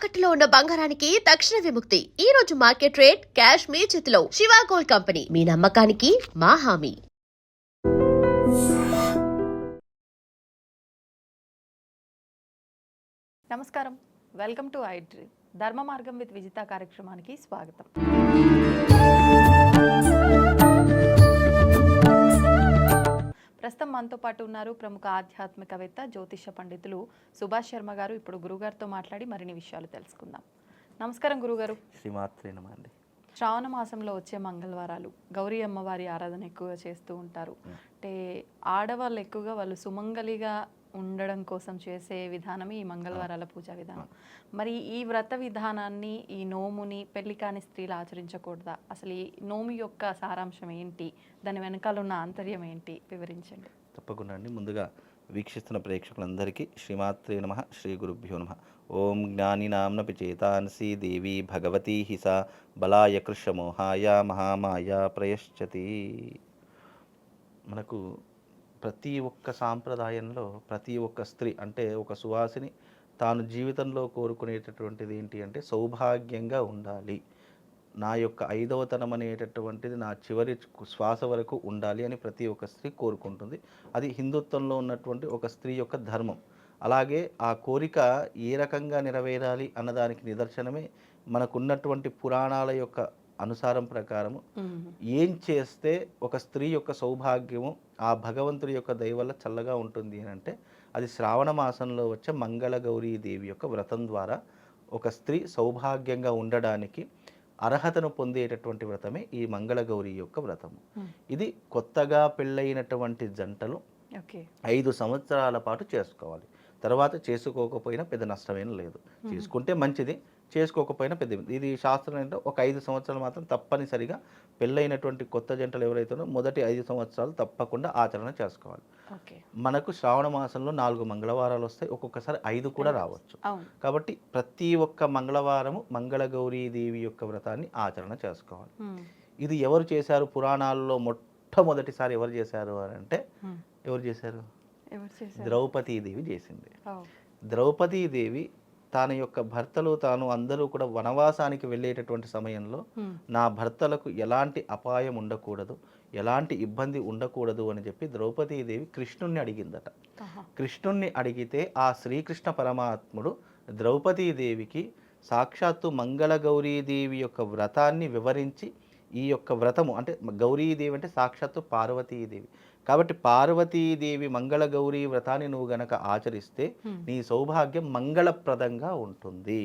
తాకట్టులో ఉన్న బంగారానికి తక్షణ విముక్తి. ఈ రోజు మార్కెట్ రేట్ క్యాష్ మీ చేతిలో. శివా గోల్డ్ కంపెనీ, మీ నమ్మకానికి మా హామీ. నమస్కారం, వెల్కమ్ టు ఐ డ్రీమ్. ధర్మ మార్గం విత్ విజిత కార్యక్రమానికి స్వాగతం. ప్రస్తుతం మనతో పాటు ఉన్నారు ప్రముఖ ఆధ్యాత్మికవేత్త, జ్యోతిష పండితులు సుభాష్ శర్మ గారు. ఇప్పుడు గురుగారితో మాట్లాడి మరిన్ని విషయాలు తెలుసుకుందాం. నమస్కారం గురుగారు. శ్రీమాత్రే నమః అండి. శ్రావణ మాసంలో వచ్చే మంగళవారాలు గౌరీ అమ్మవారి ఆరాధన ఎక్కువగా చేస్తూ ఉంటారు. అంటే ఆడవాళ్ళు ఎక్కువగా వాళ్ళు సుమంగలిగా ఉండడం కోసం చేసే విధానమే ఈ మంగళవారాల పూజా విధానం. మరి ఈ వ్రత విధానాన్ని, ఈ నోముని పెళ్లి కాని స్త్రీలు ఆచరించకూడదా? అసలు ఈ నోము యొక్క సారాంశం ఏంటి, దాని వెనకాల ఉన్న ఆంతర్యం ఏంటి, వివరించండి. తప్పకుండా అండి. ముందుగా వీక్షిస్తున్న ప్రేక్షకులందరికీ శ్రీమాత్రే నమః, శ్రీ గురుభ్యో నమః. ఓం జ్ఞానినాంనపి చేతాంసి దేవి భగవతీ హిసా బలాయ కృషమోహాయ మహామాయ ప్రయశ్చతి. మనకు ప్రతి ఒక్క సాంప్రదాయంలో ప్రతి ఒక్క స్త్రీ అంటే ఒక సువాసిని తాను జీవితంలో కోరుకునేటటువంటిది ఏంటి అంటే సౌభాగ్యంగా ఉండాలి, నా యొక్క 5వ తనం అనేటటువంటిది నా చివరి శ్వాస వరకు ఉండాలి అని ప్రతి ఒక్క స్త్రీ కోరుకుంటుంది. అది హిందుత్వంలో ఉన్నటువంటి ఒక స్త్రీ యొక్క ధర్మం. అలాగే ఆ కోరిక ఏ రకంగా నెరవేరాలి అన్నదానికి నిదర్శనమే మనకున్నటువంటి పురాణాల యొక్క అనుసారం ప్రకారము ఏం చేస్తే ఒక స్త్రీ యొక్క సౌభాగ్యము ఆ భగవంతుడి యొక్క దయ వల్ల చల్లగా ఉంటుంది అని అంటే అది శ్రావణ మాసంలో వచ్చే మంగళగౌరీ దేవి యొక్క వ్రతం ద్వారా ఒక స్త్రీ సౌభాగ్యంగా ఉండడానికి అర్హతను పొందేటటువంటి వ్రతమే ఈ మంగళగౌరి యొక్క వ్రతము. ఇది కొత్తగా పెళ్ళైనటువంటి జంటలు 5 సంవత్సరాల పాటు చేసుకోవాలి. తర్వాత చేసుకోకపోయినా పెద్ద నష్టమేం లేదు. చేసుకుంటే మంచిది, చేసుకోకపోయినా పెద్ద. ఇది శాస్త్రం అంటే ఒక 5 సంవత్సరాలు మాత్రం తప్పనిసరిగా పెళ్ళైనటువంటి కొత్త జంటలు ఎవరైతే మొదటి 5 సంవత్సరాలు తప్పకుండా ఆచరణ చేసుకోవాలి. మనకు శ్రావణ మాసంలో 4 మంగళవారాలు వస్తాయి, ఒక్కొక్కసారి 5 కూడా రావచ్చు. కాబట్టి ప్రతి ఒక్క మంగళవారము మంగళగౌరీ దేవి యొక్క వ్రతాన్ని ఆచరణ చేసుకోవాలి. ఇది ఎవరు చేశారు? పురాణాల్లో మొట్టమొదటిసారి ఎవరు చేశారు అని అంటే ఎవరు చేశారు? ద్రౌపదీదేవి చేసింది. ద్రౌపదీదేవి తన యొక్క భర్తలు తాను అందరూ కూడా వనవాసానికి వెళ్ళేటటువంటి సమయంలో నా భర్తలకు ఎలాంటి అపాయం ఉండకూడదు, ఎలాంటి ఇబ్బంది ఉండకూడదు అని చెప్పి ద్రౌపదీదేవి కృష్ణుణ్ణి అడిగిందట. కృష్ణుణ్ణి అడిగితే ఆ శ్రీకృష్ణ పరమాత్ముడు ద్రౌపదీదేవికి సాక్షాత్తు మంగళగౌరీదేవి యొక్క వ్రతాన్ని వివరించి ఈ యొక్క వ్రతము అంటే గౌరీదేవి అంటే సాక్షాత్తు పార్వతీదేవి కాబట్టి పార్వతీదేవి మంగళగౌరీ వ్రతాన్ని నువ్వు గనక ఆచరిస్తే నీ సౌభాగ్యం మంగళప్రదంగా ఉంటుంది,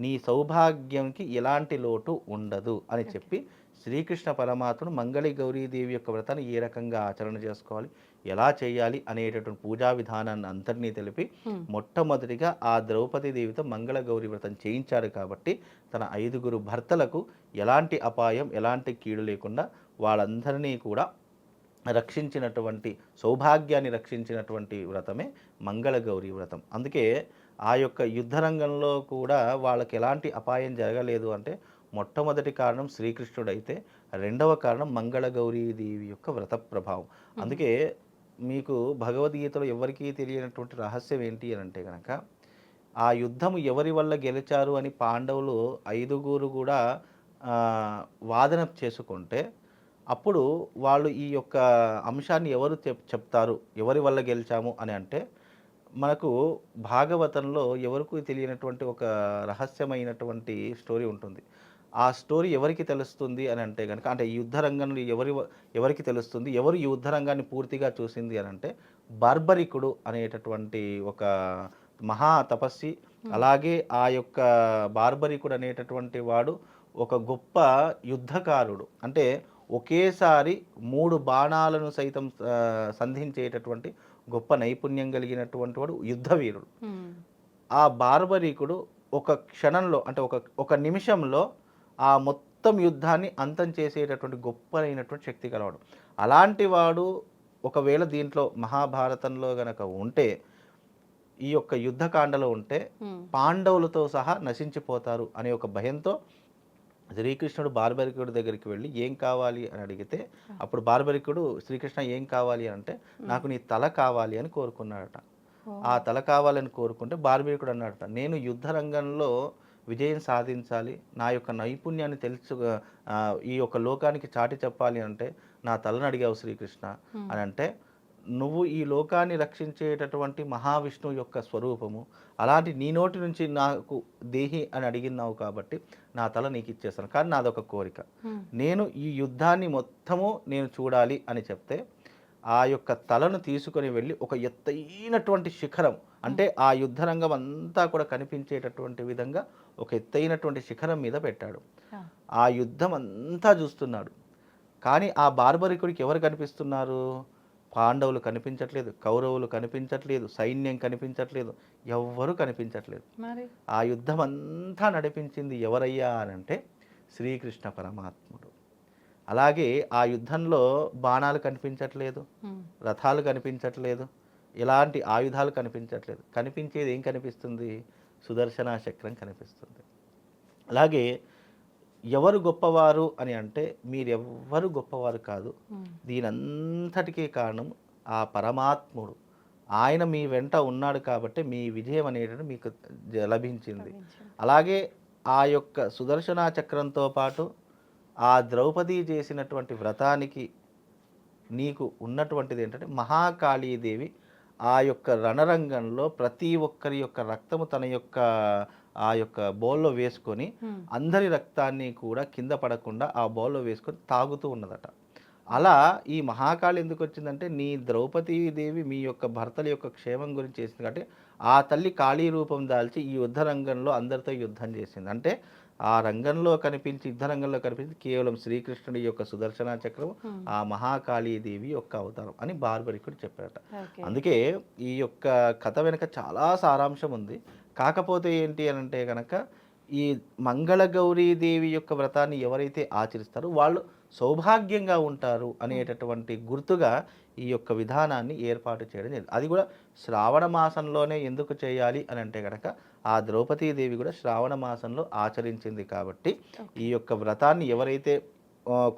నీ సౌభాగ్యంకి ఎలాంటి లోటు ఉండదు అని చెప్పి శ్రీకృష్ణ పరమాత్ముడు మంగళగౌరీదేవి యొక్క వ్రతాన్ని ఏ రకంగా ఆచరణ చేసుకోవాలి, ఎలా చేయాలి అనేటటువంటి పూజా విధానాన్ని అంతటినీ తెలిపి మొట్టమొదటిగా ఆ ద్రౌపదీదేవితో మంగళగౌరి వ్రతం చేయించాడు. కాబట్టి తన 5గురు భర్తలకు ఎలాంటి అపాయం ఎలాంటి కీడు లేకుండా వాళ్ళందరినీ కూడా రక్షించినటువంటి సౌభాగ్యాన్ని రక్షించినటువంటి వ్రతమే మంగళగౌరి వ్రతం. అందుకే ఆ యొక్క యుద్ధరంగంలో కూడా వాళ్ళకి ఎలాంటి అపాయం జరగలేదు అంటే మొట్టమొదటి కారణం శ్రీకృష్ణుడైతే రెండవ కారణం మంగళగౌరీదేవి యొక్క వ్రత ప్రభావం. అందుకే మీకు భగవద్గీతలో ఎవరికీ తెలియనటువంటి రహస్యం ఏంటి అని అంటే కనుక ఆ యుద్ధం ఎవరి వల్ల గెలిచారు అని పాండవులు 5గురు కూడా వాదన చేసుకుంటే అప్పుడు వాళ్ళు ఈ యొక్క అంశాన్ని ఎవరు చెప్తారు ఎవరి వల్ల గెలిచాము అని అంటే మనకు భాగవతంలో ఎవరికి తెలియనటువంటి ఒక రహస్యమైనటువంటి స్టోరీ ఉంటుంది. ఆ స్టోరీ ఎవరికి తెలుస్తుంది అని అంటే కనుక అంటే ఈ యుద్ధరంగంలో ఎవరికి తెలుస్తుంది, ఎవరు ఈ యుద్ధరంగాన్ని పూర్తిగా చూసింది అని అంటే బార్బరికుడు అనేటటువంటి ఒక మహా తపస్వి. అలాగే ఆ యొక్క బార్బరికుడు అనేటటువంటి వాడు ఒక గొప్ప యుద్ధకారుడు. అంటే ఒకేసారి 3 బాణాలను సైతం సంధించేటటువంటి గొప్ప నైపుణ్యం కలిగినటువంటి వాడు యుద్ధవీరుడు. ఆ బార్బరికుడు ఒక క్షణంలో అంటే ఒక నిమిషంలో ఆ మొత్తం యుద్ధాన్ని అంతం చేసేటటువంటి గొప్పనైనటువంటి శక్తి కలవాడు. అలాంటి వాడు ఒకవేళ దీంట్లో మహాభారతంలో గనక ఉంటే ఈ యొక్క యుద్ధకాండలో ఉంటే పాండవులతో సహా నశించిపోతారు అనే ఒక భయంతో శ్రీకృష్ణుడు బార్బరికుడి దగ్గరికి వెళ్ళి ఏం కావాలి అని అడిగితే అప్పుడు బార్బరికుడు శ్రీకృష్ణ ఏం కావాలి అంటే నాకు నీ తల కావాలి అని కోరుకున్నాడట. ఆ తల కావాలని కోరుకుంటే బార్బరికుడు అన్నాడట నేను యుద్ధ రంగంలో విజయం సాధించాలి, నా యొక్క నైపుణ్యాన్ని ఈ యొక్క లోకానికి చాటి చెప్పాలి అంటే నా తలను అడిగావు శ్రీకృష్ణ అని అంటే, నువ్వు ఈ లోకాన్ని రక్షించేటటువంటి మహావిష్ణువు యొక్క స్వరూపము, అలాంటి నీ నోటి నుంచి నాకు దేహి అని అడిగినావు కాబట్టి నా తల నీకు ఇచ్చేస్తాను. కానీ నాదొక కోరిక, నేను ఈ యుద్ధాన్ని మొత్తము నేను చూడాలి అని చెప్తే ఆ యొక్క తలను తీసుకొని వెళ్ళి ఒక ఎత్తైనటువంటి శిఖరం, అంటే ఆ యుద్ధరంగం అంతా కూడా కనిపించేటటువంటి విధంగా ఒక ఎత్తైనటువంటి శిఖరం మీద పెట్టాడు. ఆ యుద్ధం అంతా చూస్తున్నాడు. కానీ ఆ బార్బరికుడికి ఎవరు కనిపిస్తున్నారు? పాండవులు కనిపించట్లేదు, కౌరవులు కనిపించట్లేదు, సైన్యం కనిపించట్లేదు, ఎవ్వరూ కనిపించట్లేదు. ఆ యుద్ధం అంతా నడిపించింది ఎవరయ్యా అనంటే శ్రీకృష్ణ పరమాత్ముడు. అలాగే ఆ యుద్ధంలో బాణాలు కనిపించట్లేదు, రథాలు కనిపించట్లేదు, ఎలాంటి ఆయుధాలు కనిపించట్లేదు. కనిపించేది ఏం కనిపిస్తుంది? సుదర్శన చక్రం కనిపిస్తుంది. అలాగే ఎవరు గొప్పవారు అని అంటే మీరెవ్వరు గొప్పవారు కాదు. దీనంతటికీ కారణం ఆ పరమాత్ముడు. ఆయన మీ వెంట ఉన్నాడు కాబట్టి మీ విజయం అనేది మీకు లభించింది. అలాగే ఆ యొక్క సుదర్శన చక్రంతో పాటు ఆ ద్రౌపది చేసినటువంటి వ్రతానికి నీకు ఉన్నటువంటిది ఏంటంటే మహాకాళీదేవి ఆ యొక్క రణరంగంలో ప్రతి ఒక్కరి యొక్క రక్తము తన యొక్క ఆ యొక్క బౌల్లో వేసుకొని అందరి రక్తాన్ని కూడా కింద పడకుండా ఆ బౌల్లో వేసుకొని తాగుతూ ఉన్నదట. అలా ఈ మహాకాళి ఎందుకు వచ్చిందంటే నీ ద్రౌపదీదేవి మీ యొక్క భర్తల యొక్క క్షేమం గురించి చేసింది కాబట్టి ఆ తల్లి కాళీ రూపం దాల్చి ఈ యుద్ధ రంగంలో అందరితో యుద్ధం చేసింది. అంటే ఆ రంగంలో కనిపించి యుద్ధ రంగంలో కనిపించి కేవలం శ్రీకృష్ణుడి యొక్క సుదర్శన చక్రం ఆ మహాకాళీదేవి యొక్క అవతారం అని బార్బరికుడు చెప్పారట. అందుకే ఈ యొక్క కథ వెనుక చాలా సారాంశం ఉంది. కాకపోతే ఏంటి అని అంటే కనుక ఈ మంగళగౌరీదేవి యొక్క వ్రతాన్ని ఎవరైతే ఆచరిస్తారో వాళ్ళు సౌభాగ్యంగా ఉంటారు అనేటటువంటి గుర్తుగా ఈ యొక్క విధానాన్ని ఏర్పాటు చేయడం జరిగింది. అది కూడా శ్రావణ మాసంలోనే ఎందుకు చేయాలి అని అంటే కనుక ఆ ద్రౌపదీదేవి కూడా శ్రావణ మాసంలో ఆచరించింది కాబట్టి ఈ యొక్క వ్రతాన్ని ఎవరైతే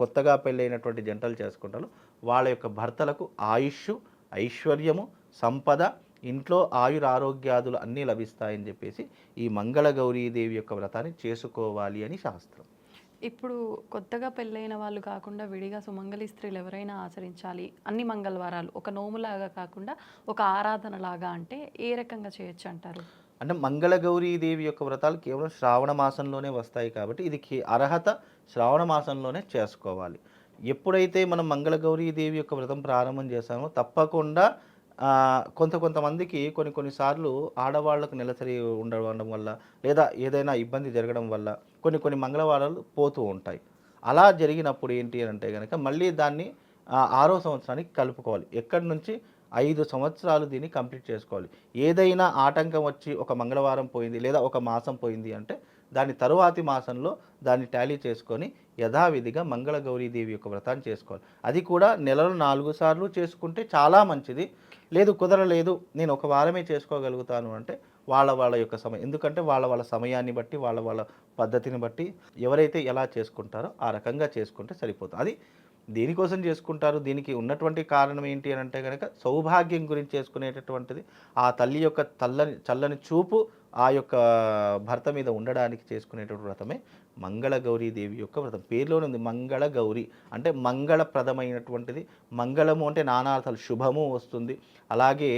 కొత్తగా పెళ్ళైనటువంటి జంటలు చేసుకుంటారో వాళ్ళ యొక్క భర్తలకు ఆయుష్, ఐశ్వర్యము, సంపద, ఇంట్లో ఆయురారోగ్యాదులు అన్నీ లభిస్తాయని చెప్పేసి ఈ మంగళగౌరీదేవి యొక్క వ్రతాన్ని చేసుకోవాలి అని శాస్త్రం. ఇప్పుడు కొత్తగా పెళ్ళైన వాళ్ళు కాకుండా విడిగా సుమంగళి స్త్రీలు ఎవరైనా ఆచరించాలి అన్ని మంగళవారాలు ఒక నోములాగా కాకుండా ఒక ఆరాధనలాగా అంటే ఏ రకంగా చేయొచ్చు అంటారు? అంటే మంగళగౌరీదేవి యొక్క వ్రతాలు కేవలం శ్రావణ మాసంలోనే వస్తాయి కాబట్టి ఇది అర్హత శ్రావణ మాసంలోనే చేసుకోవాలి. ఎప్పుడైతే మనం మంగళగౌరీదేవి యొక్క వ్రతం ప్రారంభం చేస్తామో తప్పకుండా కొంతమందికి కొన్నిసార్లు ఆడవాళ్లకు నెలసరి ఉండడం వల్ల లేదా ఏదైనా ఇబ్బంది జరగడం వల్ల కొన్ని మంగళవారాలు పోతూ ఉంటాయి. అలా జరిగినప్పుడు ఏంటి అని అంటే కనుక మళ్ళీ దాన్ని 6వ సంవత్సరానికి కలుపుకోవాలి. ఎక్కడి నుంచి 5 సంవత్సరాలు దీన్ని కంప్లీట్ చేసుకోవాలి. ఏదైనా ఆటంకం వచ్చి ఒక మంగళవారం పోయింది లేదా ఒక మాసం పోయింది అంటే దాని తరువాతి మాసంలో దాన్ని టాలీ చేసుకొని యథావిధిగా మంగళగౌరీదేవి యొక్క వ్రతాన్ని చేసుకోవాలి. అది కూడా నెలలో 4 సార్లు చేసుకుంటే చాలా మంచిది. లేదు కుదరలేదు నేను ఒక వారమే చేసుకోగలుగుతాను అంటే వాళ్ళ యొక్క సమయం, ఎందుకంటే వాళ్ళ సమయాన్ని బట్టి వాళ్ళ పద్ధతిని బట్టి ఎవరైతే ఎలా చేసుకుంటారో ఆ రకంగా చేసుకుంటే సరిపోతుంది. అది దేనికోసం చేసుకుంటారు, దీనికి ఉన్నటువంటి కారణం ఏంటి అని అంటే కనుక సౌభాగ్యం గురించి చేసుకునేటటువంటిది. ఆ తల్లి యొక్క చల్లని చూపు ఆ యొక్క భర్త మీద ఉండడానికి చేసుకునేటువంటి వ్రతమే మంగళగౌరీదేవి యొక్క వ్రతం. పేరులోనే ఉంది మంగళగౌరి అంటే మంగళప్రదమైనటువంటిది. మంగళము అంటే నానార్థాలు, శుభము వస్తుంది, అలాగే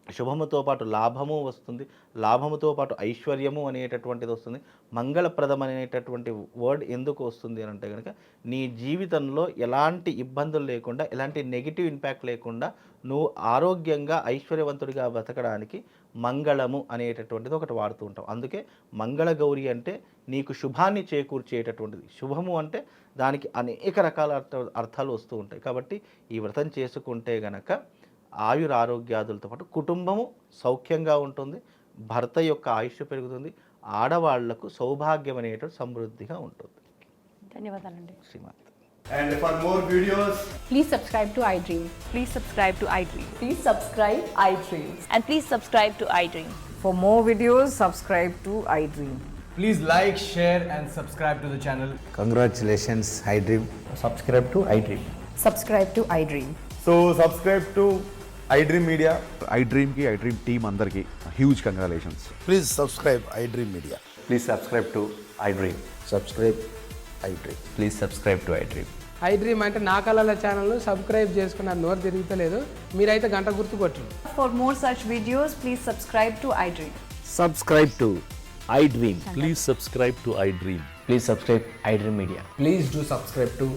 శుభముతో పాటు లాభము వస్తుంది, లాభముతో పాటు ఐశ్వర్యము అనేటటువంటిది వస్తుంది. మంగళప్రదం అనేటటువంటి వర్డ్ ఎందుకు వస్తుంది అని అంటే కనుక నీ జీవితంలో ఎలాంటి ఇబ్బందులు లేకుండా ఎలాంటి నెగిటివ్ ఇంపాక్ట్ లేకుండా నువ్వు ఆరోగ్యంగా ఐశ్వర్యవంతుడిగా బతకడానికి మంగళము అనేటటువంటిది ఒకటి వాడుతూ ఉంటాం. అందుకే మంగళగౌరి అంటే నీకు శుభాన్ని చేకూర్చేటటువంటిది. శుభము అంటే దానికి అనేక రకాల అర్థాలు వస్తూ ఉంటాయి. కాబట్టి ఈ వ్రతం చేసుకుంటే గనక ఆయురారోగ్యాదులతో పాటు కుటుంబము సౌఖ్యంగా ఉంటుంది, భర్త యొక్క ఆయుష్ పెరుగుతుంది, ఆడవాళ్లకు సౌభాగ్యం అనేటువంటి సమృద్ధిగా ఉంటుంది. ధన్యవాదాలండి Srimata. And for more videos, Please subscribe to iDream. Please subscribe to iDream. Please subscribe iDream. And please subscribe to iDream. For more videos, subscribe to iDream. please like, share and subscribe to the channel. Congratulations, iDream. Subscribe to iDream. Subscribe to iDream. So subscribe to iDream Media. iDream team అందరికి huge congratulations. Please subscribe iDream Media. Please subscribe to iDream. Subscribe iDream. Please subscribe to iDream. I dream అంటే నా కళల ఛానల్ను subscribe చేసుకున్న నోరు తిరుగుతలేదు మీరైతే గంట గుర్తు కొట్టండి. For more such videos, please subscribe to iDream. Subscribe to iDream. Please subscribe to iDream. Please subscribe iDream Media. Please do subscribe to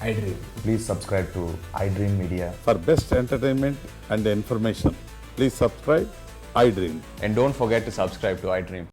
iDream. Please subscribe to iDream Media. For best entertainment and information, please subscribe iDream. And don't forget to subscribe to iDream.